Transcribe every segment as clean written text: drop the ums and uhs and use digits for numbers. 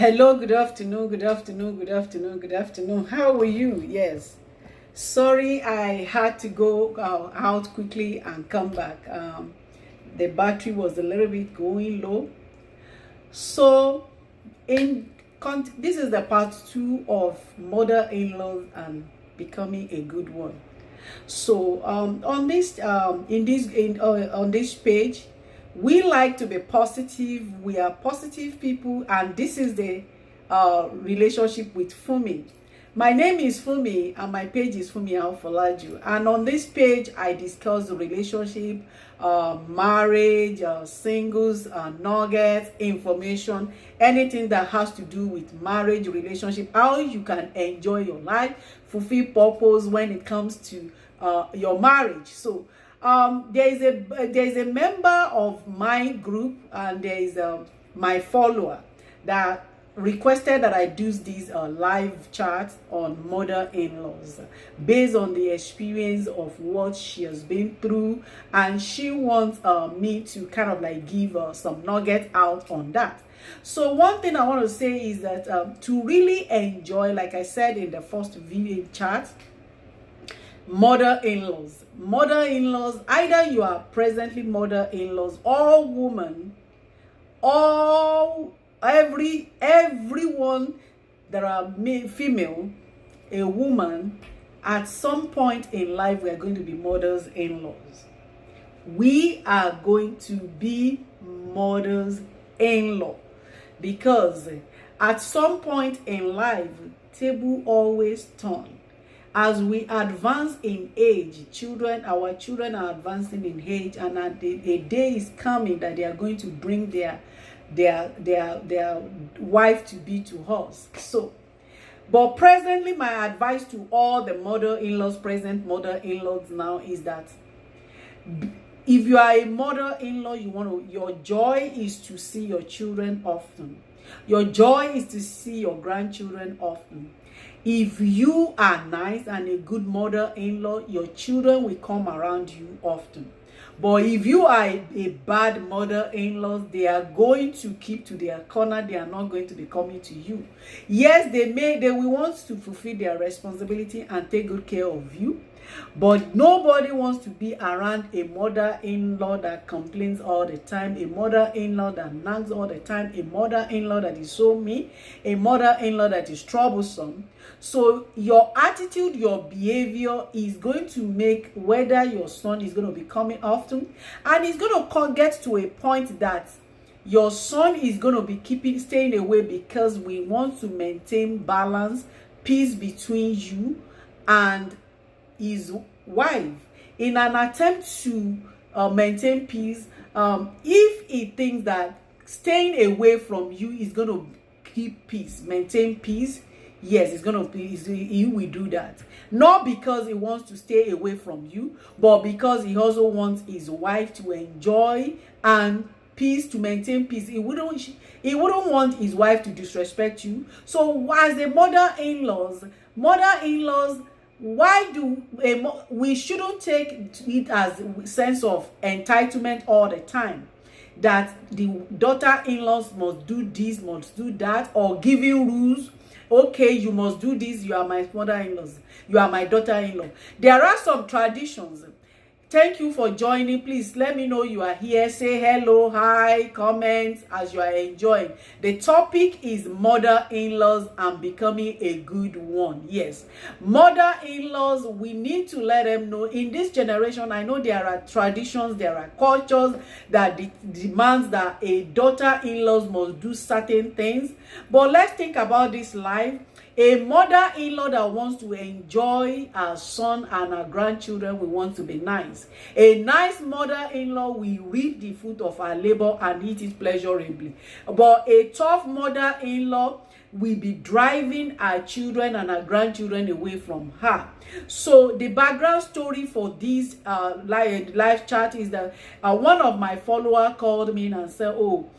Hello, good afternoon, good afternoon, good afternoon, good afternoon. How are you? Yes. Sorry, I had to go out quickly and come back. The battery was a little bit going low. So, this is the part 2 of mother-in-law and becoming a good one. So, on this page, we like to be positive. We are positive people, and this is the relationship with Fumi. My name is Fumi, and my page is Fumi Alfolaju. And on this page, I discuss the relationship, marriage, singles, nuggets, information, anything that has to do with marriage, relationship, how you can enjoy your life, fulfill purpose when it comes to your marriage. So there is a member of my group, and there is my follower that requested that I do this live chat on mother-in-laws based on the experience of what she has been through, and she wants me to kind of like give some nuggets out on that. So one thing I want to say is that to really enjoy, like I said in the first video chat, mother-in-laws, either you are presently mother-in-laws or woman, all everyone that are female, a woman, at some point in life we are going to be mothers-in-laws. We are going to be mothers-in-law because at some point in life table always turn. As we advance in age, our children are advancing in age, and a day is coming that they are going to bring their wife to be to us. So, but presently, my advice to all the present mother-in-laws now is that if you are a mother-in-law, your joy is to see your children often. Your joy is to see your grandchildren often. If you are nice and a good mother-in-law, your children will come around you often. But if you are a bad mother-in-law, they are going to keep to their corner. They are not going to be coming to you. Yes, they will want to fulfill their responsibility and take good care of you. But nobody wants to be around a mother-in-law that complains all the time, a mother-in-law that nags all the time, a mother-in-law that is so mean, a mother-in-law that is troublesome. So your attitude, your behavior is going to make whether your son is going to be coming often, and it's going to get to a point that your son is going to be staying away, because we want to maintain balance, peace between you and his wife. In an attempt to maintain peace, if he thinks that staying away from you is going to keep peace, maintain peace, yes, he will do that. Not because he wants to stay away from you, but because he also wants his wife to enjoy and peace, to maintain peace. He wouldn't want his wife to disrespect you. So as a mother-in-laws, we shouldn't take it as a sense of entitlement all the time, that the daughter-in-laws must do this, must do that, or giving rules. Okay, you must do this, you are my mother-in-laws, you are my daughter-in-law. There are some traditions. Thank you for joining. Please let me know you are here. Say hello, hi, comment as you are enjoying. The topic is mother-in-laws and becoming a good one. Yes, mother-in-laws, we need to let them know. In this generation, I know there are traditions, there are cultures that demands that a daughter-in-laws must do certain things. But let's think about this life. A mother-in-law that wants to enjoy her son and her grandchildren will want to be nice. A nice mother-in-law will reap the fruit of her labor and eat it pleasurably. But a tough mother-in-law will be driving her children and her grandchildren away from her. So the background story for this live chat is that one of my followers called me and said, "Oh,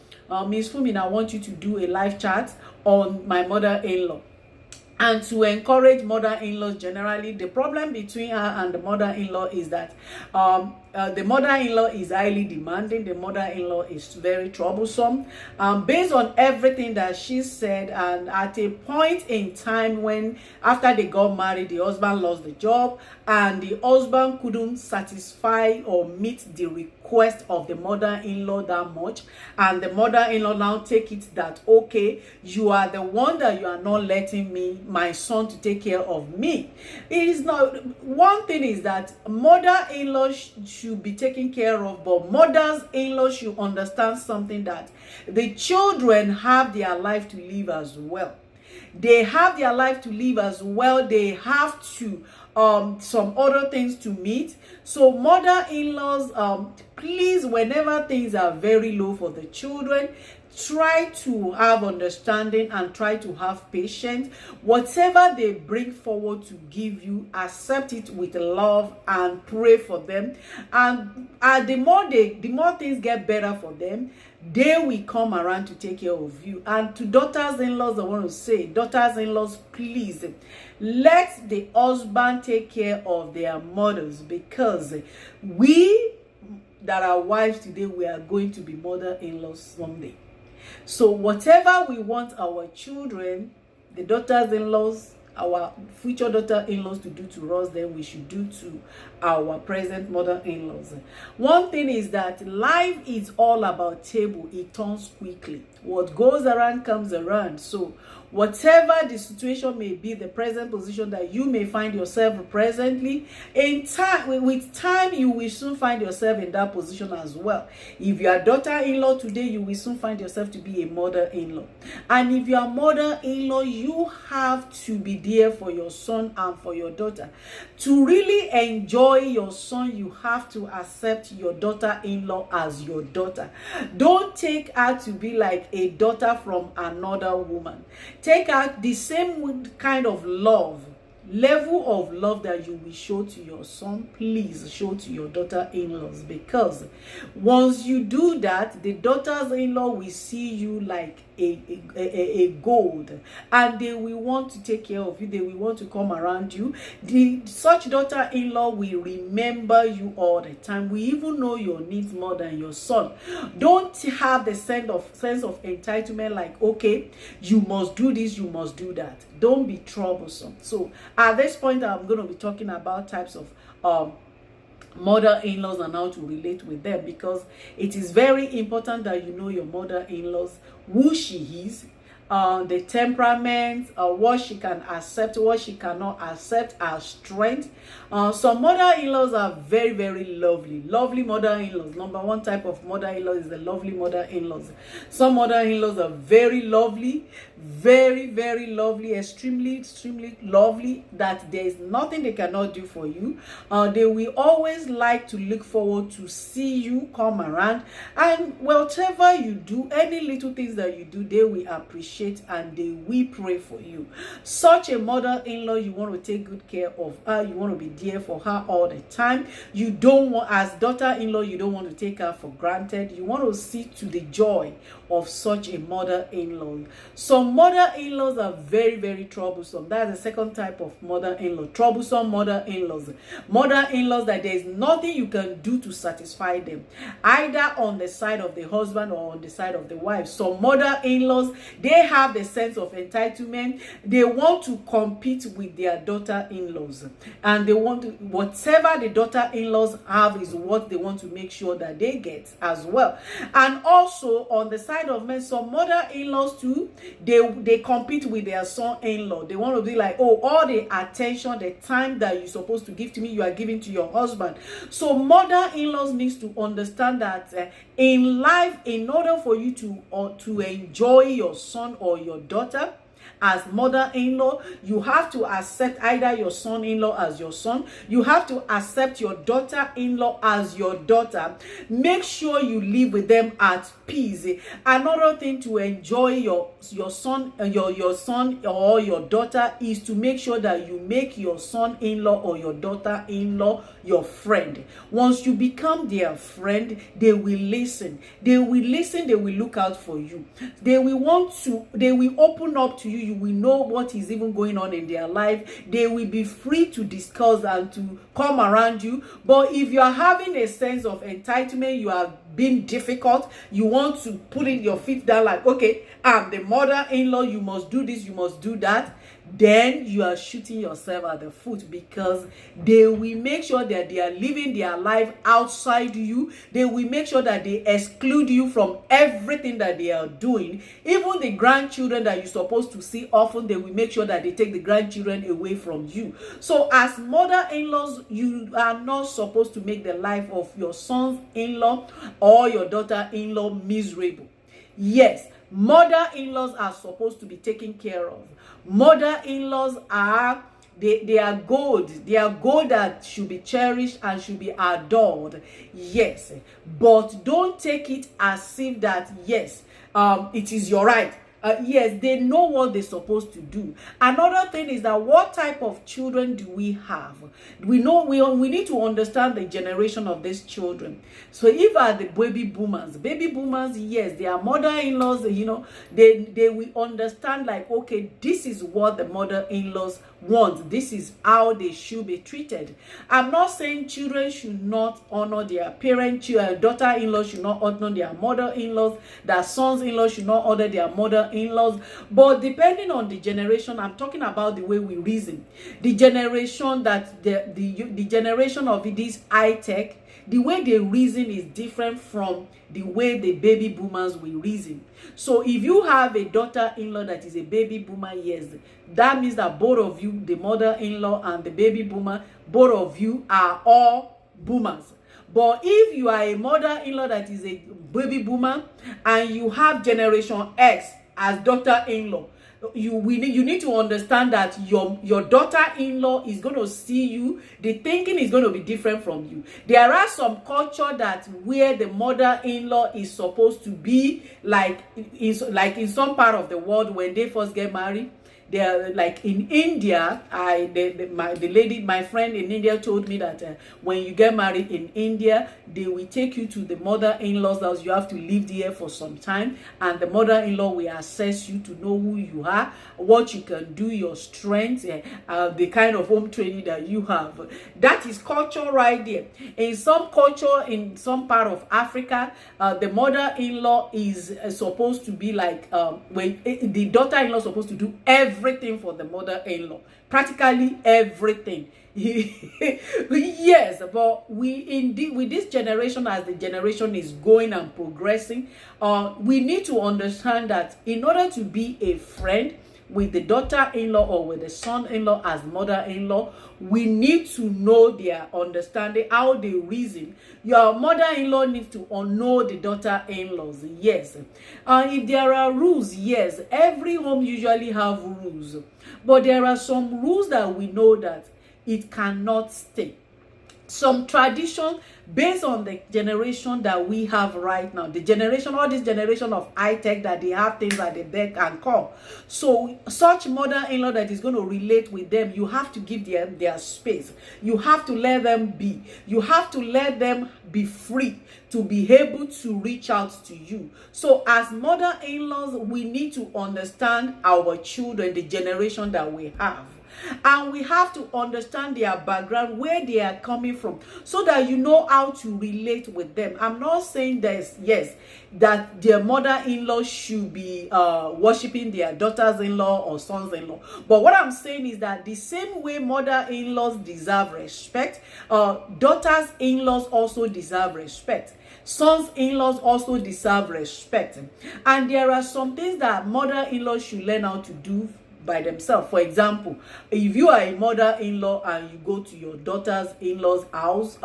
Miss Fumi, I want you to do a live chat on my mother-in-law." And to encourage mother-in-laws generally, the problem between her and the mother-in-law is that the mother-in-law is highly demanding. The mother-in-law is very troublesome. Based on everything that she said, and at a point in time when after they got married, the husband lost the job, and the husband couldn't satisfy or meet the request of the mother-in-law that much, and the mother-in-law now take it that, okay, you are the one that you are not letting my son to take care of me. It is not, one thing is that mother-in-law should be taken care of, but mothers-in-law should understand something, that the children have their life to live as well. They have their life to live as well. They have to some other things to meet. So mother-in-laws, please, whenever things are very low for the children, try to have understanding and try to have patience. Whatever they bring forward to give you, accept it with love and pray for them. And the more things get better for them, they will come around to take care of you. And to daughters-in-laws, I want to say, daughters-in-laws, please let the husband take care of their mothers, because we that are wives today, we are going to be mother-in-laws someday. So whatever we want our children, the daughters-in-laws, our future daughter-in-laws to do to us, then we should do to our present mother-in-laws. One thing is that life is all about table. It turns quickly. What goes around comes around. So whatever the situation may be, the present position that you may find yourself presently, in time, with time, you will soon find yourself in that position as well. If you are daughter-in-law today, you will soon find yourself to be a mother-in-law. And if you are mother-in-law, you have to be there for your son and for your daughter. To really enjoy your son, you have to accept your daughter-in-law as your daughter. Don't take her to be like a daughter from another woman. Take out the same kind of level of love that you will show to your son. Please show to your daughter-in-laws, because once you do that, the daughters-in-law will see you like a gold, and they will want to take care of you. They will want to come around you. Such daughter-in-law will remember you all the time. We even know your needs more than your son. Don't have the sense of entitlement, like, okay, you must do this, you must do that. Don't be troublesome. So at this point, I'm going to be talking about types of mother-in-laws and how to relate with them, because it is very important that you know your mother-in-laws, who she is, the temperament, what she can accept, what she cannot accept, her strength. Some mother-in-laws are very, very lovely mother-in-laws. Number one type of mother-in-law is the lovely mother-in-laws. Some mother-in-laws are very lovely, very, very lovely, extremely lovely, that there is nothing they cannot do for you. They will always like to look forward to see you come around, and whatever you do, any little things that you do, they will appreciate and they will pray for you. Such a mother-in-law, you want to take good care of her. You want to be there for her all the time. You don't want, as daughter-in-law, you don't want to take her for granted. You want to see to the joy of such a mother-in-law. Some mother-in-laws are very, very troublesome. That's the second type of mother-in-law. Troublesome mother-in-laws. Mother-in-laws that there is nothing you can do to satisfy them, either on the side of the husband or on the side of the wife. Some mother-in-laws, they have the sense of entitlement. They want to compete with their daughter-in-laws, and they want to, whatever the daughter-in-laws have is what they want to make sure that they get as well. And also on the side of men, some mother-in-laws too, they compete with their son-in-law. They want to be like, oh, all the attention, the time that you're supposed to give to me, you are giving to your husband. So mother-in-laws needs to understand that in life, in order for you to enjoy your son or your daughter as mother-in-law, you have to accept either your son-in-law as your son. You have to accept your daughter-in-law as your daughter. Make sure you live with them at peace. Another thing to enjoy your son or your daughter is to make sure that you make your son-in-law or your daughter-in-law your friend. Once you become their friend, they will listen. They will listen. They will look out for you. They will open up to you, you will know what is even going on in their life. They will be free to discuss and to come around you. But if you are having a sense of entitlement, you are being difficult, you want to put in your feet down like, okay, I'm the mother-in-law, you must do this, you must do that, then you are shooting yourself at the foot, because they will make sure that they are living their life outside you. They will make sure that they exclude you from everything that they are doing. Even the grandchildren that you're supposed to see often, they will make sure that they take the grandchildren away from you. So as mother-in-laws, you are not supposed to make the life of your sons-in-law or your daughter-in-law miserable. Yes, mother-in-laws are supposed to be taken care of. Mother-in-laws are, they are gold. They are gold that should be cherished and should be adored. Yes, but don't take it as if that, yes, it is your right. Yes, they know what they're supposed to do. Another thing is that, what type of children do we have? We know we need to understand the generation of these children. So if are the baby boomers, yes, they are mother-in-laws, you know, they will understand like, okay, this is what the mother-in-laws want. This is how they should be treated. I'm not saying children should not honor their parents, daughter-in-laws should not honor their mother-in-laws, that sons-in-law should not honor their mother-in-laws, but depending on the generation, I'm talking about the way we reason. The generation that the generation of this high tech, the way they reason is different from the way the baby boomers will reason. So if you have a daughter-in-law that is a baby boomer, yes, that means that both of you, the mother-in-law and the baby boomer, both of you are all boomers. But if you are a mother-in-law that is a baby boomer and you have generation X as daughter-in-law, you need to understand that your daughter-in-law is going to see you. The thinking is going to be different from you. There are some culture that where the mother-in-law is supposed to be like in some part of the world when they first get married. They're like in India. My friend in India told me that when you get married in India, they will take you to the mother-in-law's house. You have to live there for some time, and the mother-in-law will assess you to know who you are, what you can do, your strengths, the kind of home training that you have. That is culture right there. In some culture, in some part of Africa, the mother-in-law is supposed to be like when the daughter-in-law is supposed to do everything for the mother-in-law, practically everything. Yes, but with this generation, as the generation is going and progressing, we need to understand that in order to be a friend with the daughter-in-law or with the son-in-law as mother-in-law, we need to know their understanding, how they reason. Your mother-in-law needs to know the daughter-in-laws. Yes. If there are rules, yes, every home usually have rules. But there are some rules that we know that it cannot stay. Some tradition based on the generation that we have right now, the generation, all this generation of high tech, that they have things that they beck and call. So such mother-in-law that is going to relate with them, you have to give their space. You have to let them be. You have to let them be free to be able to reach out to you. So as mother-in-laws, we need to understand our children, the generation that we have. And we have to understand their background, where they are coming from, so that you know how to relate with them. I'm not saying that, yes, that their mother-in-law should be worshiping their daughters-in-law or sons-in-law. But what I'm saying is that the same way mother-in-laws deserve respect, daughters-in-laws also deserve respect. Sons-in-laws also deserve respect. And there are some things that mother-in-laws should learn how to do by themselves. For example, if you are a mother-in-law and you go to your daughter's-in-law's house,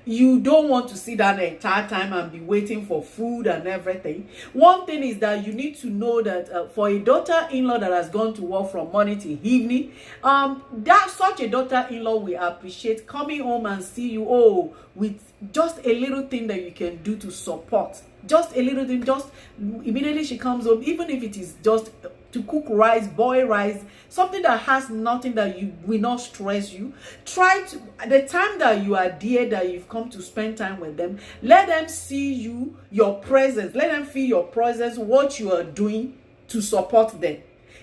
you don't want to sit down the entire time and be waiting for food and everything. One thing is that you need to know that for a daughter-in-law that has gone to work from morning till evening, that such a daughter-in-law will appreciate coming home and see you, with just a little thing that you can do to support. Just a little thing, just immediately she comes home, even if it is just to cook rice, boil rice, something that has nothing, that you will not stress you. Try to, at the time that you are there, that you've come to spend time with them, let them see you, your presence, let them feel your presence, what you are doing to support them.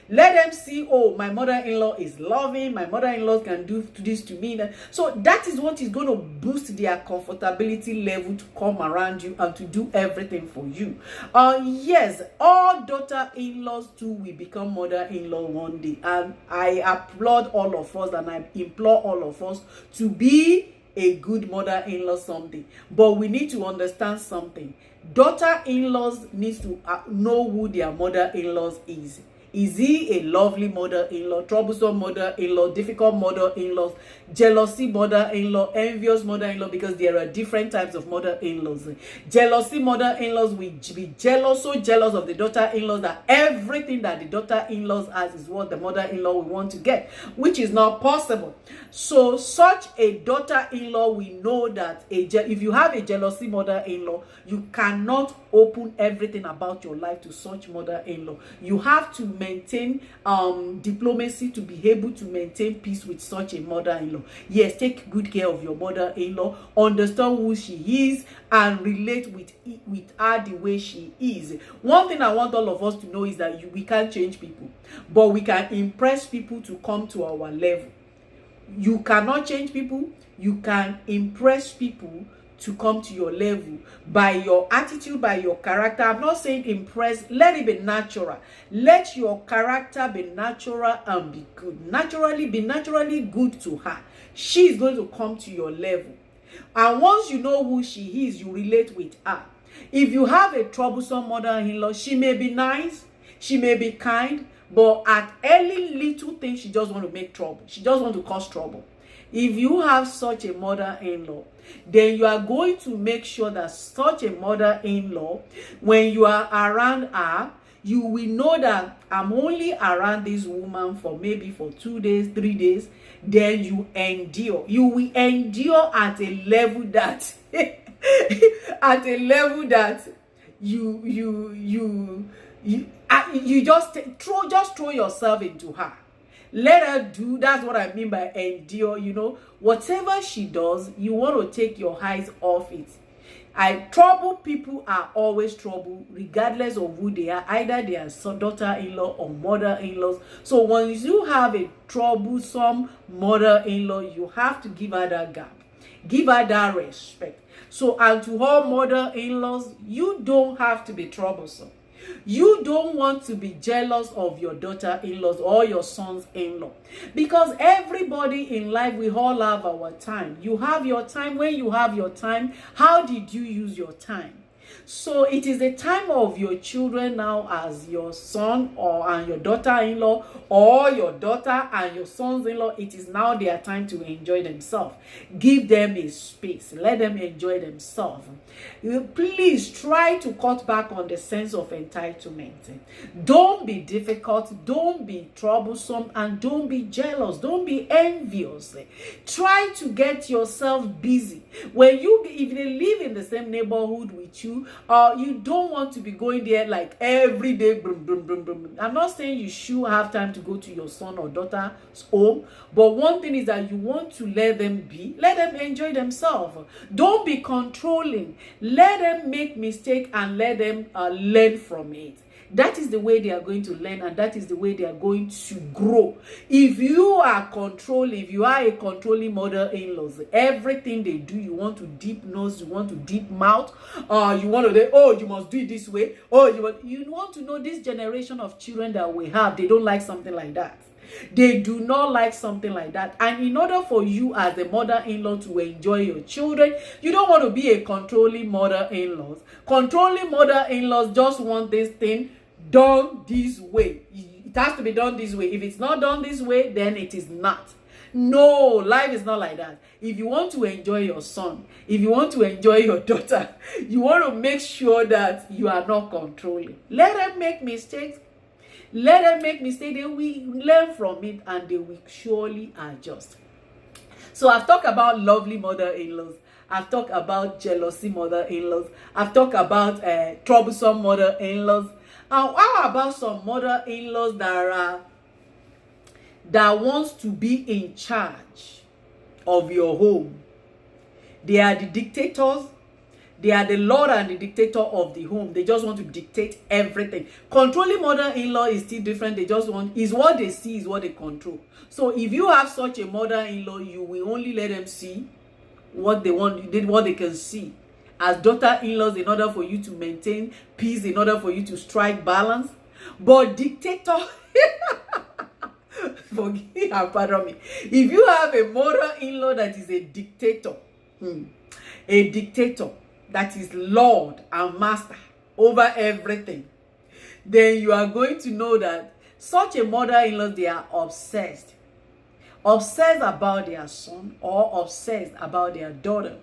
Let them see, oh, my mother-in-law is loving, my mother-in-law can do this to me. So that is what is going to boost their comfortability level to come around you and to do everything for you. Yes, all daughter-in-laws too will become mother-in-law one day. And I applaud all of us and I implore all of us to be a good mother-in-law someday. But we need to understand something. Daughter-in-laws need to know who their mother-in-laws is. Is he a lovely mother-in-law, troublesome mother-in-law, difficult mother-in-laws, jealousy mother-in-law, envious mother-in-law? Because there are different types of mother-in-laws. Jealousy mother-in-laws will be jealous, so jealous of the daughter-in-laws that everything that the daughter-in-laws has is what the mother-in-law will want to get, which is not possible. So such a daughter-in-law, we know that if you have a jealousy mother-in-law, you cannot open everything about your life to such mother-in-law. You have to maintain diplomacy to be able to maintain peace with such a mother-in-law. Yes, take good care of your mother-in-law, understand who she is, and relate with her the way she is. One thing I want all of us to know is that we can't change people, but we can impress people to come to our level. You cannot change people. You can impress people to come to your level by your attitude, by your character. I'm not saying impress. Let it be natural. Let your character be natural and be good. Be naturally good to her. She is going to come to your level. And once you know who she is, you relate with her. If you have a troublesome mother-in-law, she may be nice, she may be kind, but at any little thing, she just want to make trouble. She just want to cause trouble. If you have such a mother-in-law, then you are going to make sure that such a mother-in-law, when you are around her, you will know that I'm only around this woman for maybe for 2 days, 3 days. Then you endure. You will endure at a level that you just throw yourself into her. Let her do. That's what I mean by endure. You know, whatever she does, you want to take your eyes off it. Trouble people are always trouble, regardless of who they are. Either they are daughter-in-law or mother-in-laws. So once you have a troublesome mother-in-law, you have to give her that gap. Give her that respect. So, and to all mother-in-laws, you don't have to be troublesome. You don't want to be jealous of your daughter-in-laws or your sons-in-law, because everybody in life, we all have our time. You have your time. When you have your time, how did you use your time? So it is the time of your children now as your son and your daughter-in-law, or your daughter and your sons-in-law. It is now their time to enjoy themselves. Give them a space. Let them enjoy themselves. Please try to cut back on the sense of entitlement. Don't be difficult. Don't be troublesome, and don't be jealous. Don't be envious. Try to get yourself busy. If they live in the same neighborhood with you, you don't want to be going there like every day. Brum, brum, brum, brum. I'm not saying you should have time to go to your son or daughter's home, but one thing is that you want to let them enjoy themselves. Don't be controlling. Let them make mistakes and let them learn from it. That is the way they are going to learn, and that is the way they are going to grow. If you are if you are a controlling mother-in-law, everything they do, you want to deep nose, you want to deep mouth, you want to say, oh, you must do it this way. Oh, you want to know this generation of children that we have, they don't like something like that. They do not like something like that. And in order for you as a mother-in-law to enjoy your children, you don't want to be a controlling mother-in-law. Controlling mother-in-laws just want this thing done this way. It has to be done this way. If it's not done this way, then it is not. No, life is not like that. If you want to enjoy your son, if you want to enjoy your daughter, you want to make sure that you are not controlling. Let them make mistakes. Let them make mistakes. They will learn from it, and they will surely adjust. So I've talked about lovely mother-in-laws. I've talked about jealousy mother-in-laws. I've talked about troublesome mother-in-laws. How about some mother-in-laws that wants to be in charge of your home? They are the dictators. They are the lord and the dictator of the home. They just want to dictate everything. Controlling mother-in-law is still different. They just want, is what they see is what they control. So if you have such a mother-in-law, you will only let them see what they want, what they can see. As daughter-in-laws, in order for you to maintain peace, in order for you to strike balance. But dictator, forgive and pardon me. If you have a mother-in-law that is a dictator, a dictator that is lord and master over everything, then you are going to know that such a mother-in-law, they are obsessed about their son or obsessed about their daughter.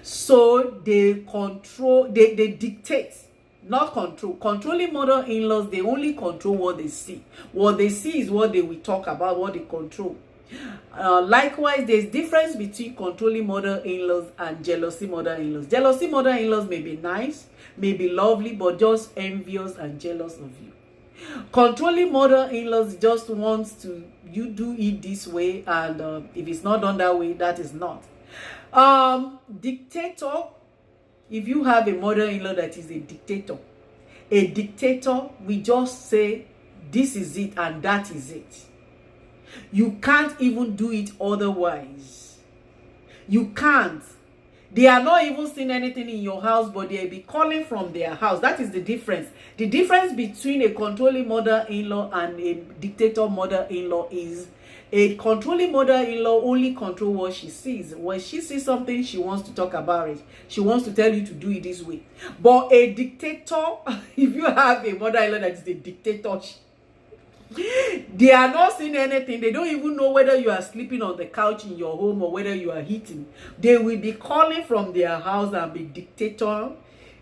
So they control, they dictate, not control. Controlling mother-in-laws, they only control what they see. What they see is what they will talk about, what they control. Likewise, there's difference between controlling mother-in-laws and jealousy mother-in-laws. Jealousy mother-in-laws may be nice, may be lovely, but just envious and jealous of you. Controlling mother-in-laws just wants to, you do it this way, and if it's not done that way, that is not. Dictator, if you have a mother-in-law that is a dictator, we just say this is it and that is it. You can't even do it otherwise. You can't. They are not even seeing anything in your house, but they'll be calling from their house. That is the difference. The difference between a controlling mother-in-law and a dictator mother-in-law is a controlling mother-in-law only control what she sees. When she sees something, she wants to talk about it. She wants to tell you to do it this way. But a dictator, if you have a mother-in-law that is a dictator, they are not seeing anything. They don't even know whether you are sleeping on the couch in your home or whether you are eating. They will be calling from their house and be dictator.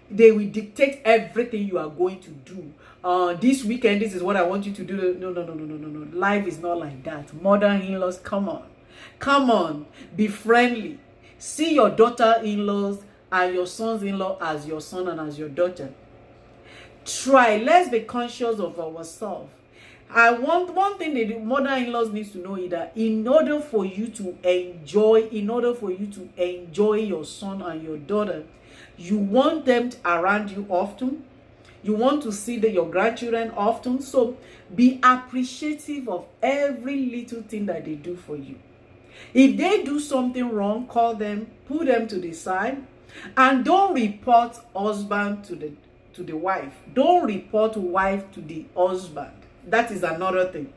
They will dictate everything you are going to do. This weekend, this is what I want you to do. No. Life is not like that. Mother-in-laws, come on, be friendly. See your daughter-in-laws and your sons-in-law as your son and as your daughter. Let's be conscious of ourselves. I want one thing that the mother-in-laws needs to know is that in order for you to enjoy your son and your daughter, you want them around you often. You want to see your grandchildren often. So be appreciative of every little thing that they do for you. If they do something wrong, call them, put them to the side, and don't report husband to the wife. Don't report wife to the husband. That is another thing.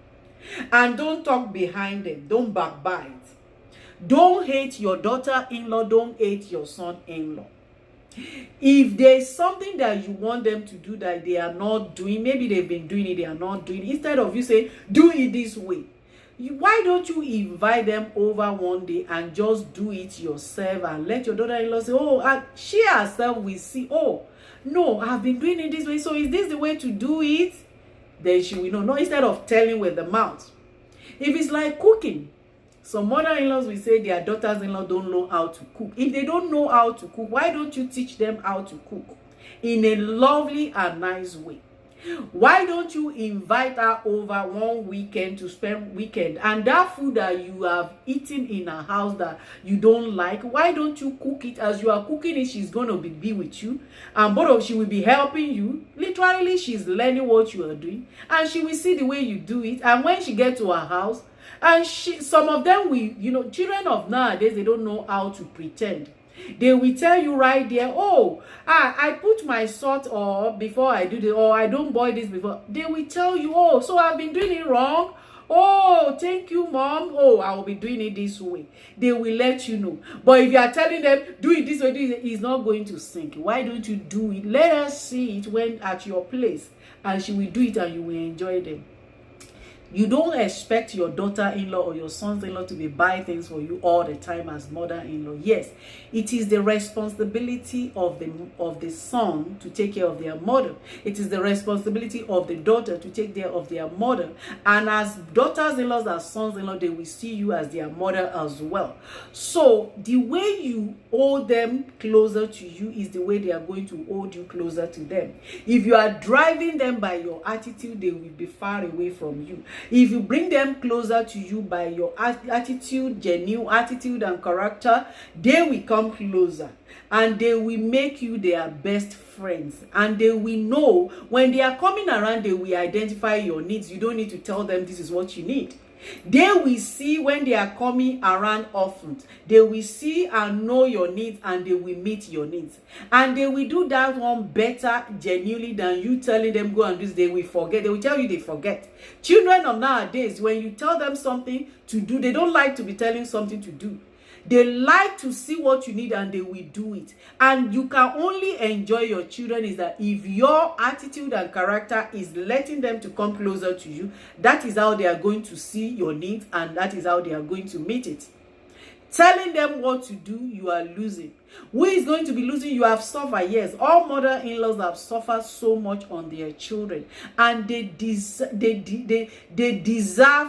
And don't talk behind them. Don't backbite. Don't hate your daughter-in-law. Don't hate your son-in-law. If there's something that you want them to do that they are not doing, maybe they've been doing it, they are not doing it, instead of you saying, do it this way, why don't you invite them over one day and just do it yourself and let your daughter-in-law say, oh, she herself will see, oh, no, I've been doing it this way, so is this the way to do it? Then she will know. No, instead of telling with the mouth. If it's like cooking, some mother-in-laws will say their daughters-in-law don't know how to cook. If they don't know how to cook, why don't you teach them how to cook in a lovely and nice way? Why don't you invite her over one weekend to spend weekend, and that food that you have eaten in her house that you don't like, why don't you cook it? As you are cooking it, she's going to be with you, and she will be helping you. Literally, she's learning what you are doing, and she will see the way you do it. And when she gets to her house, and some of them will, children of nowadays, they don't know how to pretend. They will tell you right there, oh, I put my salt or before I do this, or I don't boil this before. They will tell you, oh, so I've been doing it wrong. Oh, thank you, mom. Oh, I will be doing it this way. They will let you know. But if you are telling them, do it this way, it's not going to sink. Why don't you do it? Let her see it when at your place, and she will do it and you will enjoy them. You don't expect your daughter-in-law or your sons-in-law to be buying things for you all the time as mother-in-law. Yes, it is the responsibility of the son to take care of their mother. It is the responsibility of the daughter to take care of their mother. And as daughters-in-laws, as sons-in-law, they will see you as their mother as well. So the way you hold them closer to you is the way they are going to hold you closer to them. If you are driving them by your attitude, they will be far away from you. If you bring them closer to you by your attitude, genuine attitude and character, they will come closer. and they will make you their best friends, and they will know when they are coming around, they will identify your needs. You don't need to tell them this is what you need. They will see when they are coming around often. They will see and know your needs, and they will meet your needs. And they will do that one better genuinely than you telling them go and do this. They will forget. They will tell you they forget. Children of nowadays, when you tell them something to do, they don't like to be telling something to do. They like to see what you need and they will do it. And you can only enjoy your children is that if your attitude and character is letting them to come closer to you, that is how they are going to see your needs, and that is how they are going to meet it. Telling them what to do, you are losing. Who is going to be losing? You have suffered. Yes, all mother-in-laws have suffered so much on their children, and they deserve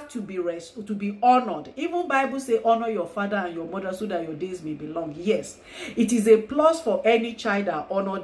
to be honored. Even Bible say honor your father and your mother so that your days may be long. Yes, it is a plus for any child that honor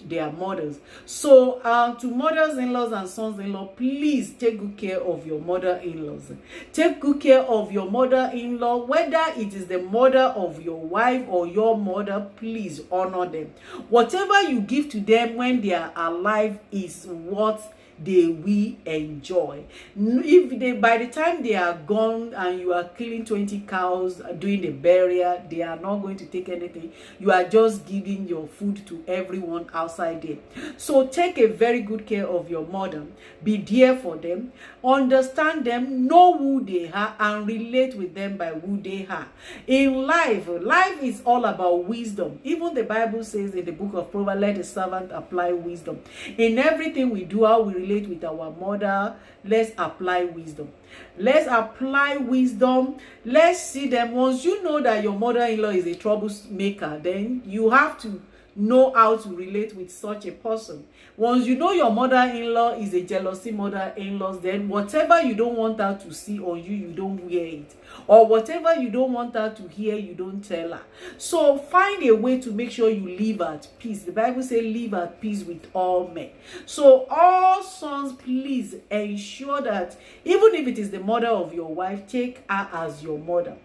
their mothers. So to mothers-in-laws and sons-in-law, please take good care of your mother-in-laws. Take good care of your mother-in-law, whether it is the mother of your wife or your mother. Please honor them. Whatever you give to them when they are alive is what they will enjoy. If they, by the time they are gone and you are killing 20 cows doing the burial, they are not going to take anything. You are just giving your food to everyone outside there. So take a very good care of your mother. Be there for them. Understand them. Know who they are and relate with them by who they are. In life is all about wisdom. Even the Bible says in the book of Proverbs, let the servant apply wisdom. In everything we do, how we relate with our mother, let's apply wisdom. Let's apply wisdom. Let's see them. Once you know that your mother-in-law is a troublemaker, then you have to know how to relate with such a person. Once you know your mother-in-law is a jealousy mother-in-law, then whatever you don't want her to see on you, you don't wear it. Or whatever you don't want her to hear, you don't tell her. So find a way to make sure you live at peace. The Bible says live at peace with all men. So all sons, please ensure that even if it is the mother of your wife, take her as your mother.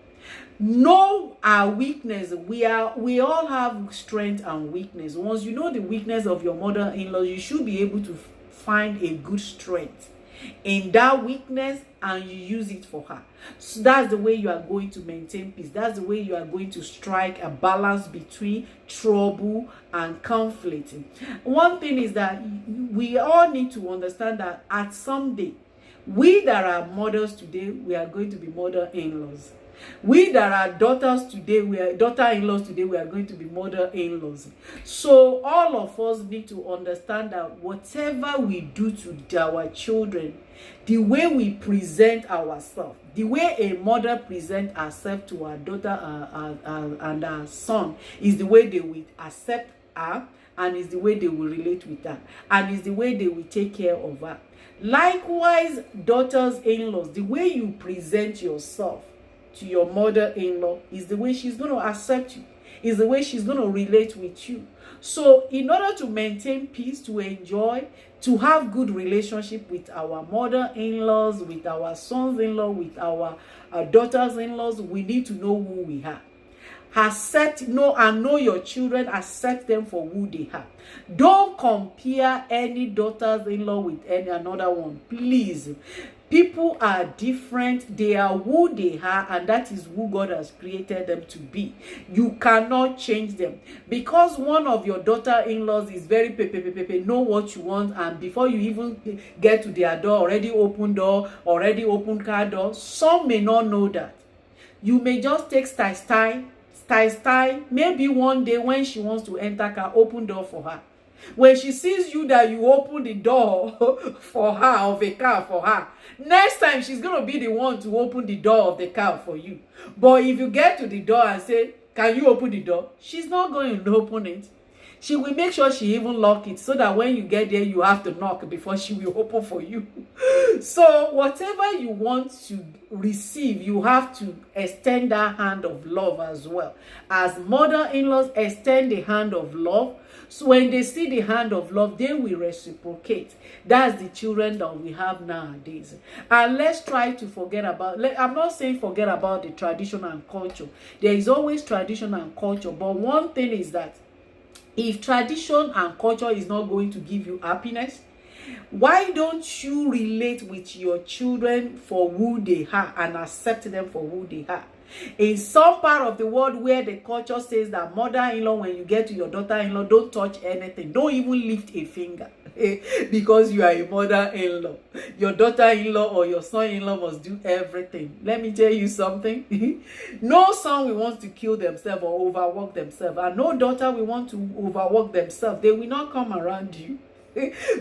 Know our weakness. We all have strength and weakness. Once you know the weakness of your mother-in-law, you should be able to find a good strength in that weakness and you use it for her. So that's the way you are going to maintain peace. That's the way you are going to strike a balance between trouble and conflict. One thing is that we all need to understand that at some day, we that are mothers today, we are going to be mother-in-laws. We that are daughters today, we are daughter-in-laws today, we are going to be mother-in-laws. So all of us need to understand that whatever we do to our children, the way we present ourselves, the way a mother presents herself to her daughter and her son, is the way they will accept her, and is the way they will relate with her, and is the way they will take care of her. Likewise, daughters-in-laws, the way you present yourself to your mother-in-law is the way she's going to accept you, is the way she's going to relate with you. So in order to maintain peace, to enjoy, to have good relationship with our mother-in-laws, with our sons-in-law, with our daughters-in-laws, we need to know who we are. Know your children, accept them for who they are. Don't compare any daughters-in-law with any another one, please. People are different. They are who they are, and that is who God has created them to be. You cannot change them. Because one of your daughter-in-laws is very know what you want, and before you even get to their door, already open car door. Some may not know that. You may just take style. Maybe one day when she wants to enter car, open door for her. When she sees you that you open the door for her, of a car for her, next time she's going to be the one to open the door of the car for you. But if you get to the door and say, can you open the door? She's not going to open it. She will make sure she even lock it so that when you get there, you have to knock before she will open for you. So whatever you want to receive, you have to extend that hand of love as well. As mother-in-laws, extend the hand of love So when they see the hand of love, they will reciprocate. That's the children that we have nowadays. And let's try to forget about, I'm not saying forget about the tradition and culture. There is always tradition and culture. But one thing is that if tradition and culture is not going to give you happiness, why don't you relate with your children for who they are and accept them for who they are? In some part of the world where the culture says that mother-in-law, when you get to your daughter-in-law, don't touch anything, don't even lift a finger because you are a mother-in-law. Your daughter-in-law or your son-in-law must do everything. Let me tell you something. No son will want to kill themselves or overwork themselves, and no daughter will want to overwork themselves. They will not come around you.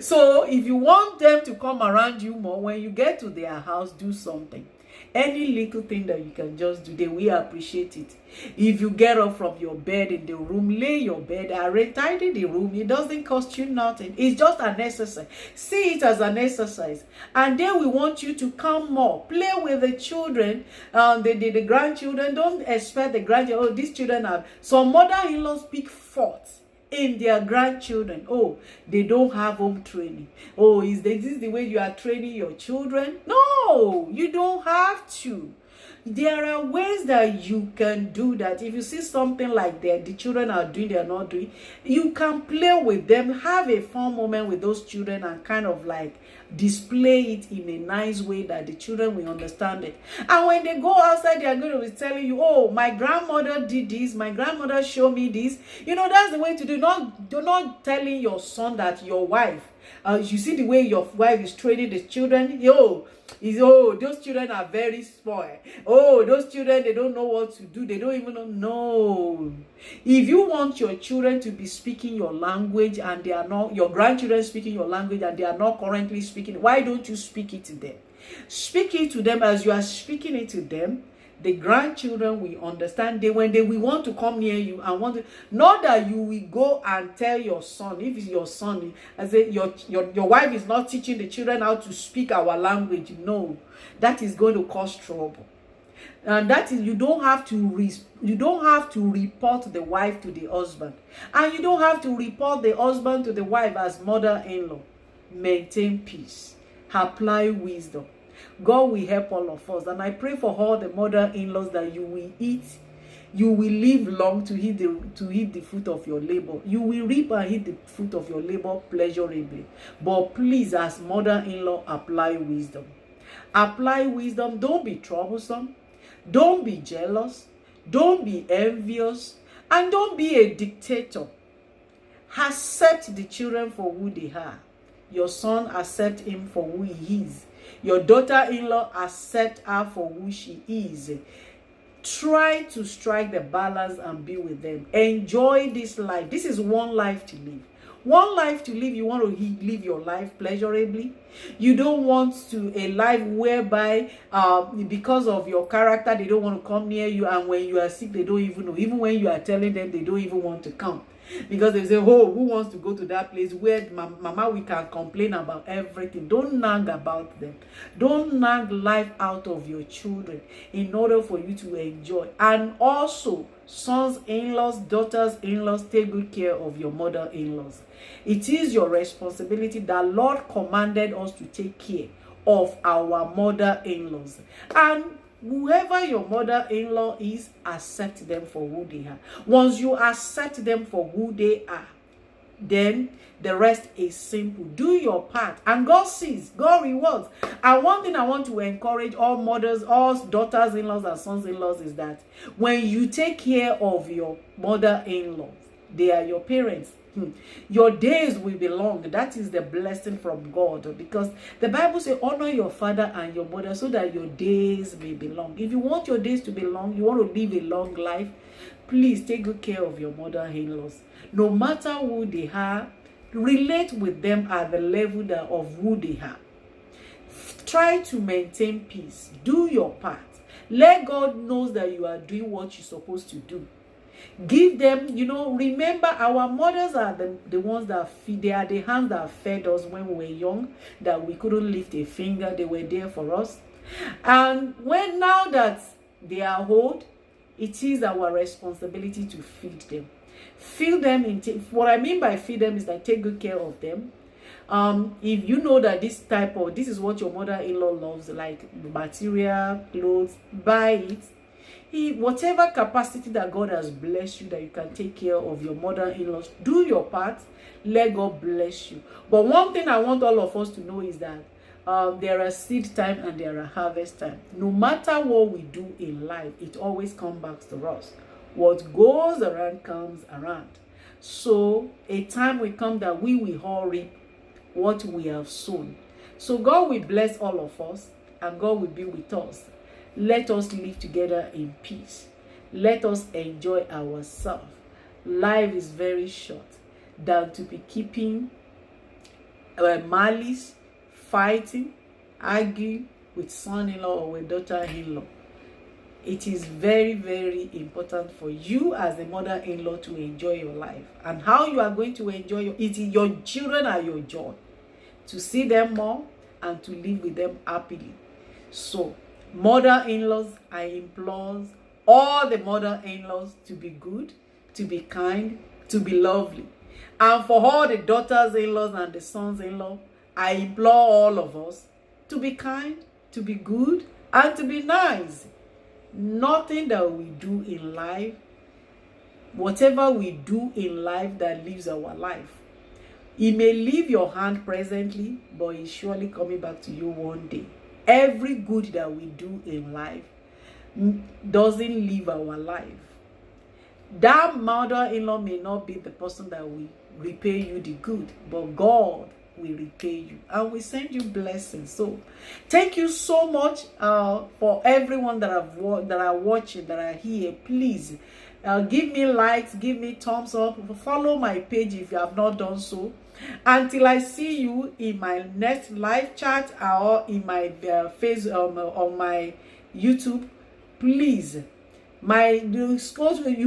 So if you want them to come around you more, when you get to their house, do something. Any little thing that you can just do, they will appreciate it. If you get up from your bed in the room, lay your bed, arrange, tidy the room. It doesn't cost you nothing. It's just an exercise. See it as an exercise. And then we want you to come more. Play with the children, the grandchildren. Don't expect the grandchildren. Oh, these children have. Some mother-in-laws pick faults in their grandchildren. Oh, they don't have home training. Oh, is this the way you are training your children? No, you don't have to. There are ways that you can do that. If you see something like that, the children are doing, they are not doing, you can play with them, have a fun moment with those children, and kind of like display it in a nice way that the children will understand it. And when they go outside, they are going to be telling you, oh, my grandmother did this, my grandmother showed me this. You know, that's the way to do. You're not telling your son that your wife, you see the way your wife is training the children. Those children are very spoiled. Oh, those children, they don't know what to do. They don't even know. No. If you want your children to be speaking your language and they are not, your grandchildren speaking your language and they are not currently speaking, why don't you speak it to them? Speak it to them. As you are speaking it to them, the grandchildren will understand. When they will want to come near you and want to, not that you will go and tell your son, if it's your son, I say your wife is not teaching the children how to speak our language. No, that is going to cause trouble. And that is, you don't have to report the wife to the husband, and you don't have to report the husband to the wife as mother-in-law. Maintain peace, apply wisdom. God will help all of us. And I pray for all the mother-in-laws that you will live long to eat the fruit of your labor. You will reap and eat the fruit of your labor pleasurably. But please, as mother-in-law, apply wisdom. Apply wisdom. Don't be troublesome. Don't be jealous. Don't be envious. And don't be a dictator. Accept the children for who they are. Your son, accept him for who he is. Your daughter-in-law, accept her for who she is. Try to strike the balance and be with them. Enjoy this life. This is one life to live. One life to live. You want to live your life pleasurably. You don't want a life whereby because of your character, they don't want to come near you. And when you are sick, they don't even know. Even when you are telling them, they don't even want to come. Because they say, oh, who wants to go to that place where mama, we can complain about everything. Don't nag about them. Don't nag life out of your children in order for you to enjoy. And also, sons-in-laws, daughters-in-laws, take good care of your mother-in-laws. It is your responsibility. That Lord commanded us to take care of our mother-in-laws. And whoever your mother-in-law is, accept them for who they are. Once you accept them for who they are, then the rest is simple. Do your part, and God sees, God rewards. And one thing I want to encourage all mothers, all daughters-in-laws and sons-in-laws is that when you take care of your mother-in-laws, they are your parents. Your days will be long. That is the blessing from God, because the Bible says honor your father and your mother so that your days may be long. If you want your days to be long, you want to live a long life, please take good care of your mother-in-laws. No matter who they are, relate with them at the level of who they are. Try to maintain peace. Do your part. Let God know that you are doing what you're supposed to do. Give them, remember, our mothers are the ones that feed. They are the hands that fed us when we were young, that we couldn't lift a finger. They were there for us. And now that they are old, it is our responsibility to feed them. Feed them what I mean by feed them is that take good care of them. If you know that this is what your mother-in-law loves, like material, clothes, buy it. Whatever capacity that God has blessed you, that you can take care of your mother-in-laws, do your part. Let God bless you. But one thing I want all of us to know is that there are seed time and there are harvest time. No matter what we do in life, it always comes back to us. What goes around comes around. So a time will come that we will all reap what we have sown. So God will bless all of us and God will be with us. Let us live together in peace. Let us enjoy ourselves. Life is very short than to be keeping malice, fighting, arguing with son-in-law or with daughter-in-law. It is very, very important for you as a mother-in-law to enjoy your life. And how you are going to enjoy your children are your joy. To see them more and to live with them happily. So, mother-in-laws, I implore all the mother-in-laws to be good, to be kind, to be lovely. And for all the daughters-in-laws and the sons-in-law, I implore all of us to be kind, to be good, and to be nice. Nothing that we do in life, whatever we do in life that lives our life, it may leave your hand presently, but it's surely coming back to you one day. Every good that we do in life doesn't live our life. That mother-in-law may not be the person that will repay you the good, but God will repay you and we send you blessings. So thank you so much for everyone that are watching, that are here. Please give me likes, give me thumbs up, follow my page if you have not done so. Until I see you in my next live chat or in my on my YouTube, please, you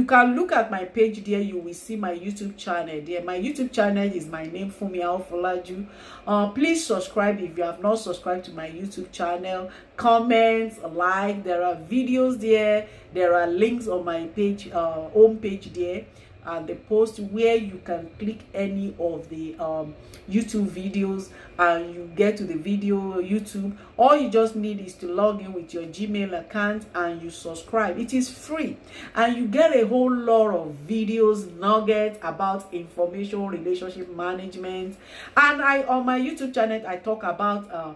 can look at my page there. You will see my YouTube channel there. My YouTube channel is my name, Fumi Alfolaju. Please subscribe if you have not subscribed to my YouTube channel. Comment, like. There are videos there. There are links on my page, home page there. And the post where you can click any of the YouTube videos and you get to the video YouTube. All you just need is to log in with your Gmail account and you subscribe. It is free and you get a whole lot of videos, nuggets about information, relationship management. And on my YouTube channel I talk about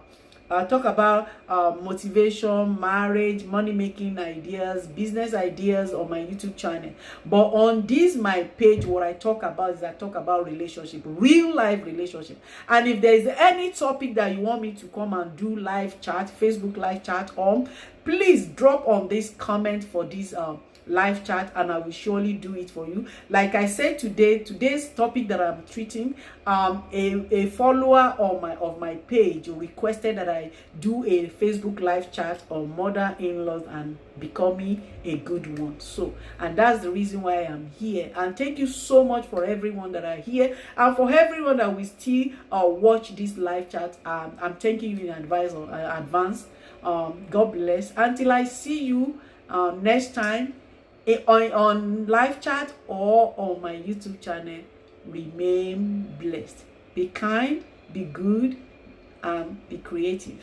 motivation, marriage, money-making ideas, business ideas on my YouTube channel. But on this my page, what I talk about is I talk about relationship, real life relationship. And if there is any topic that you want me to come and do live chat, Facebook live chat on, please drop on this comment for this live chat and I will surely do it for you. Like I said today's topic that I'm treating, a follower of my page requested that I do a Facebook live chat on mother-in-laws and becoming a good one. So, and that's the reason why I am here. And thank you so much for everyone that are here and for everyone that will still watch this live chat. I'm thanking you in advance. God bless. Until I see you next time on live chat or on my YouTube channel, remain blessed. Be kind, be good, and be creative.